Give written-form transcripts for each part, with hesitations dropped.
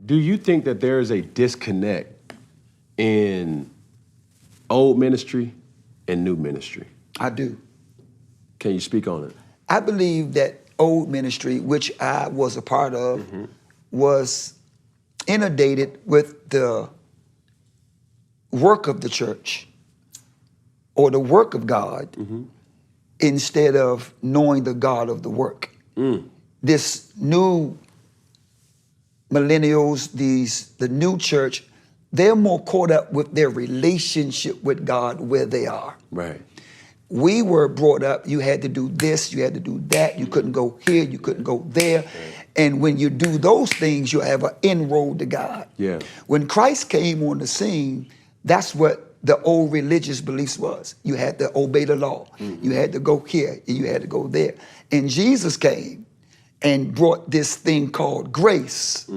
Do you think that there is a disconnect in old ministry and new ministry? I do. Can you speak on it? I believe that old ministry, which I was a part of, was inundated with the work of the church or the work of God instead of knowing the God of the work. This new millennials, the new church, they're more caught up with their relationship with God where they are. Right. We were brought up, you had to do this, you had to do that, you couldn't go here, you couldn't go there. And when you do those things, you have an inroad to God. Yeah. When Christ came on the scene, that's what the old religious beliefs was. You had to obey the law. You had to go here, and you had to go there. And Jesus came and brought this thing called grace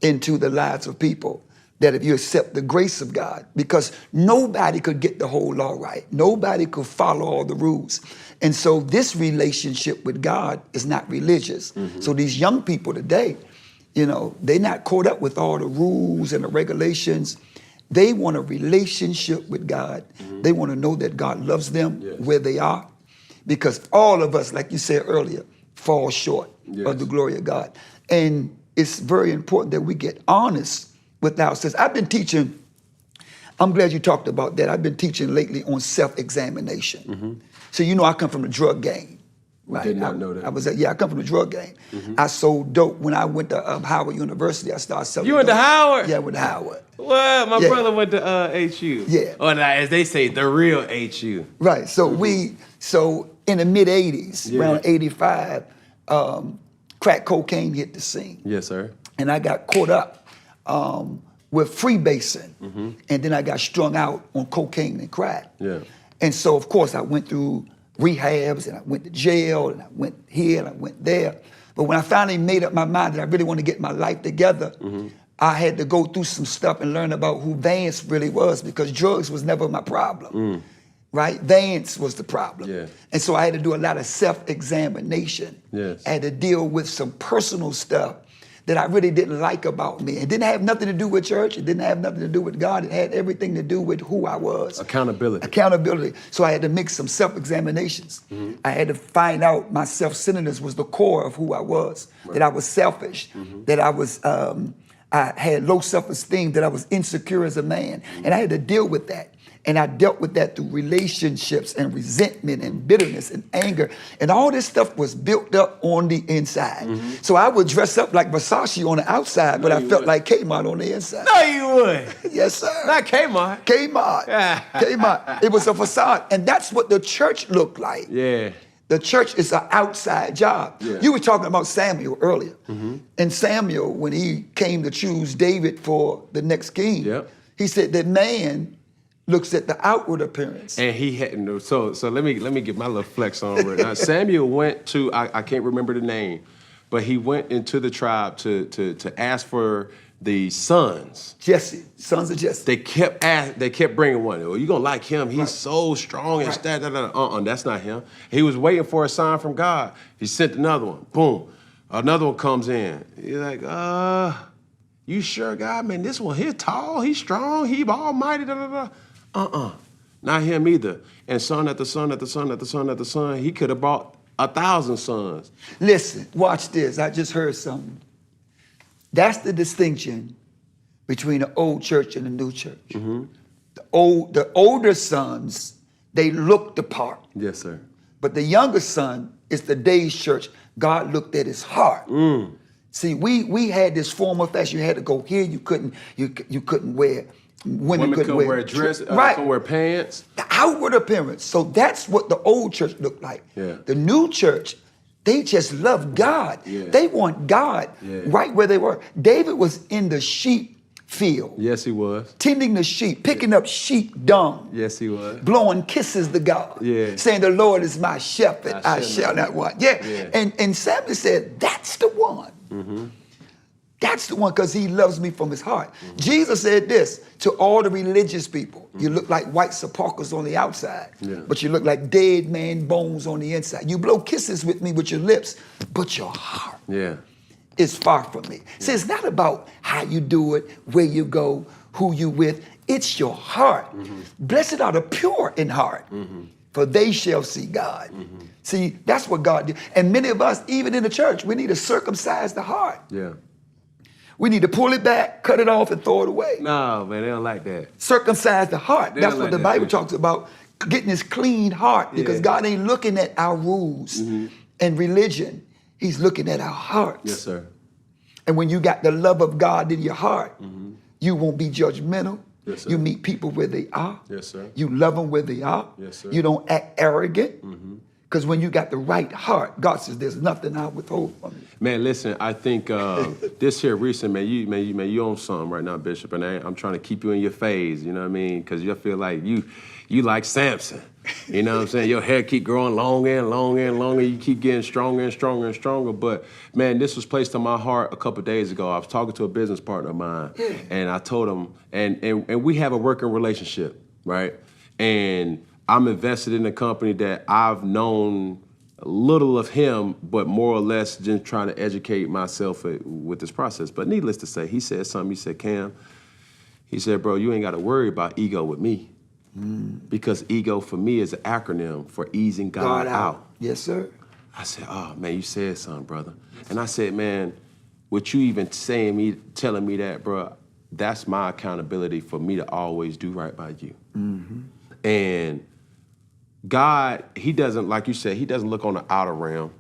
into the lives of people. That if you accept the grace of God, because nobody could get the whole law right. Nobody could follow all the rules. And so this relationship with God is not religious. So these young people today, you know, they're not caught up with all the rules and the regulations. They want a relationship with God. They want to know that God loves them where they are. Because all of us, like you said earlier, fall short of the glory of God. And it's very important that we get honest with ourselves. I've been teaching, I'm glad you talked about that. I've been teaching lately on self-examination. So you know I come from the drug game. Right? Did not know that. I come from the drug game. I sold dope when I went to Howard University. I started selling You went to dope. Howard? Yeah, I went to Howard. Well, my brother went to HU. Yeah. Or as they say, the real HU. Right, so so in the mid 80s, around 85, crack cocaine hit the scene. Yes, sir. And I got caught up with freebasing. And then I got strung out on cocaine and crack. Yeah. And so, of course, I went through rehabs and I went to jail and I went here and I went there. But when I finally made up my mind that I really want to get my life together, I had to go through some stuff and learn about who Vance really was, because drugs was never my problem. Right? Vance was the problem. Yeah. And so I had to do a lot of self-examination. Yes. I had to deal with some personal stuff that I really didn't like about me. It didn't have nothing to do with church. It didn't have nothing to do with God. It had everything to do with who I was. Accountability. Accountability. So I had to make some self-examinations. I had to find out my self-centeredness was the core of who I was, that I was selfish, that I was, I had low self-esteem, that I was insecure as a man. And I had to deal with that. And I dealt with that through relationships and resentment and bitterness and anger. And all this stuff was built up on the inside. So I would dress up like Versace on the outside, but I felt like Kmart on the inside. No, you would. Yes, sir. Not Kmart. Kmart. Kmart. It was a facade. And that's what the church looked like. Yeah. The church is an outside job. Yeah. You were talking about Samuel earlier. And Samuel, when he came to choose David for the next king, he said that man looks at the outward appearance. And he had no, so let me get my little flex on right now. Samuel went to, I can't remember the name, but he went into the tribe to ask for the sons. Jesse, sons of Jesse. They kept bringing one. Oh, you gonna like him? He's so strong and that's not him. He was waiting for a sign from God. He sent another one. Boom, another one comes in. He's like, you sure, God? Man, this one here tall. He's strong. He almighty. Not him either. And son after son after son after son after son, he could have brought 1,000 sons. Listen, watch this. I just heard something. That's the distinction between the old church and the new church. The older sons, they looked the part. Yes, sir. But the younger son is the day's church. God looked at his heart. See, we had this form of fashion. You had to go here. You couldn't wear. Women couldn't wear a dress, couldn't wear pants. The outward appearance. So that's what the old church looked like. Yeah. The new church, they just love God. They want God right where they were. David was in the sheep field. Yes, he was. Tending the sheep, picking up sheep dung. Yes, he was. Blowing kisses to God. Saying, the Lord is my shepherd, I shall not want. And Samuel said, that's the one. That's the one, because he loves me from his heart. Jesus said this to all the religious people. You look like white sepulchres on the outside, but you look like dead man bones on the inside. You blow kisses with me with your lips, but your heart. is far from me. See, it's not about how you do it, where you go, who you with. It's your heart. Blessed are the pure in heart, for they shall see God. See, that's what God did. And many of us, even in the church, we need to circumcise the heart. Yeah. We need to pull it back, cut it off, and throw it away. No, man, they don't like that. Circumcise the heart. They That's don't what like the that, Bible Bishop. talks about, getting this clean heart, because Yeah. God ain't looking at our rules and religion. He's looking at our hearts. Yes, sir. And when you got the love of God in your heart, you won't be judgmental. Yes, sir. You meet people where they are. Yes, sir. You love them where they are. Yes, sir. You don't act arrogant. Because when you got the right heart, God says, there's nothing I withhold from you. Man, listen, I think this here recent, you on something right now, Bishop, and I'm trying to keep you in your phase, you know what I mean? Because you feel like you like Samson, you know what I'm saying? Your hair keep growing longer and longer and longer, you keep getting stronger and stronger and stronger, but man, this was placed on my heart a couple days ago. I was talking to a business partner of mine, and I told him, and we have a working relationship, right? And I'm invested in a company that I've known a little of him, but more or less just trying to educate myself with this process. But needless to say, he said something. He said, Cam, he said, bro, you ain't got to worry about ego with me. Because ego for me is an acronym for easing God out. Yes, sir. I said, oh, man, you said something, brother. And I said, man, what you even telling me that, bro, that's my accountability for me to always do right by you. And God, he doesn't, like you said, he doesn't look on the outer realm.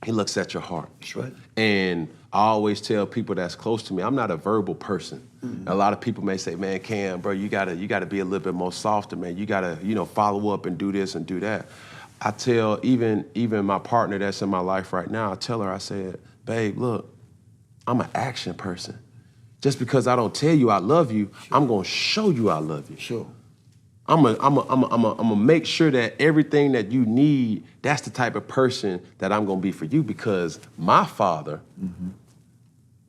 He looks at your heart. That's right. And I always tell people that's close to me, I'm not a verbal person. A lot of people may say, man, Cam, bro, you gotta be a little bit more softer, man. You gotta, follow up and do this and do that. I tell even my partner that's in my life right now, I tell her, I said, babe, look, I'm an action person. Just because I don't tell you I love you, I'm gonna show you I love you. Sure. I'm gonna make sure that everything that you need, that's the type of person that I'm gonna be for you, because my father,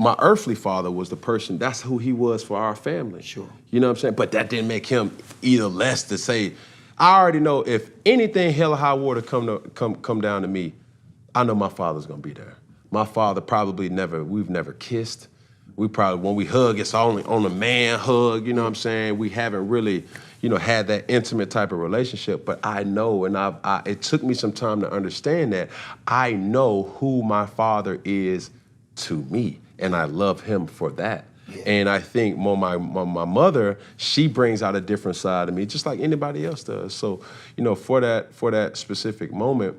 my earthly father was the person, that's who he was for our family. Sure. You know what I'm saying? But that didn't make him either less to say, I already know if anything hell or high water come down to me, I know my father's gonna be there. My father we've never kissed. We probably, when we hug, it's only on a man hug, you know what I'm saying? We haven't really, had that intimate type of relationship, but I know, and it took me some time to understand that, I know who my father is to me, and I love him for that. Yeah. And I think my mother, she brings out a different side of me, just like anybody else does. So, for that specific moment,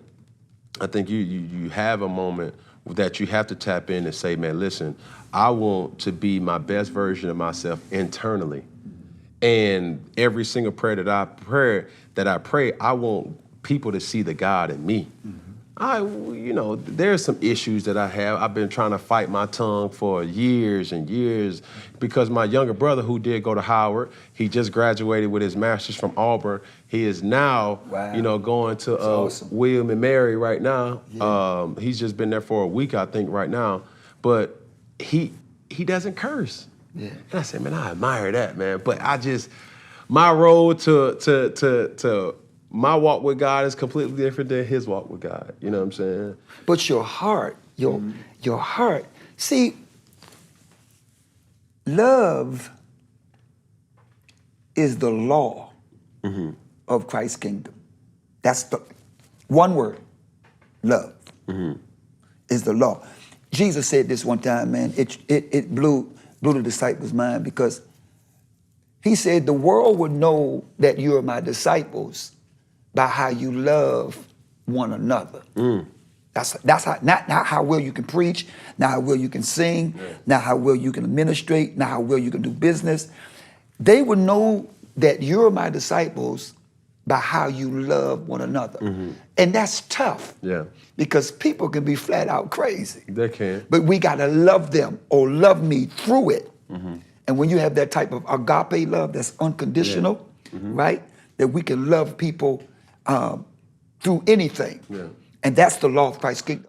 I think you have a moment that you have to tap in and say, man, listen, I want to be my best version of myself internally. And every single prayer that I pray, I want people to see the God in me. There's some issues that I have. I've been trying to fight my tongue for years and years, because my younger brother, who did go to Howard, he just graduated with his master's from Auburn. He is now, going to awesome. William and Mary right now. Yeah. He's just been there for a week, I think, right now. But he doesn't curse. Yeah. And I said, man, I admire that, man. But my road to my walk with God is completely different than his walk with God. You know what I'm saying? But your heart, your heart. See, love is the law of Christ's kingdom. That's the one word, love, is the law. Jesus said this one time, man, it blew the disciples' mind, because he said, the world would know that you are my disciples by how you love one another. That's how, not how well you can preach, not how well you can sing, not how well you can administrate, not how well you can do business. They would know that you're my disciples by how you love one another. And that's tough. Yeah. Because people can be flat out crazy. They can. But we gotta love them, or love me through it. And when you have that type of agape love that's unconditional, right? That we can love people through anything. Yeah. And that's the law of Christ's kingdom.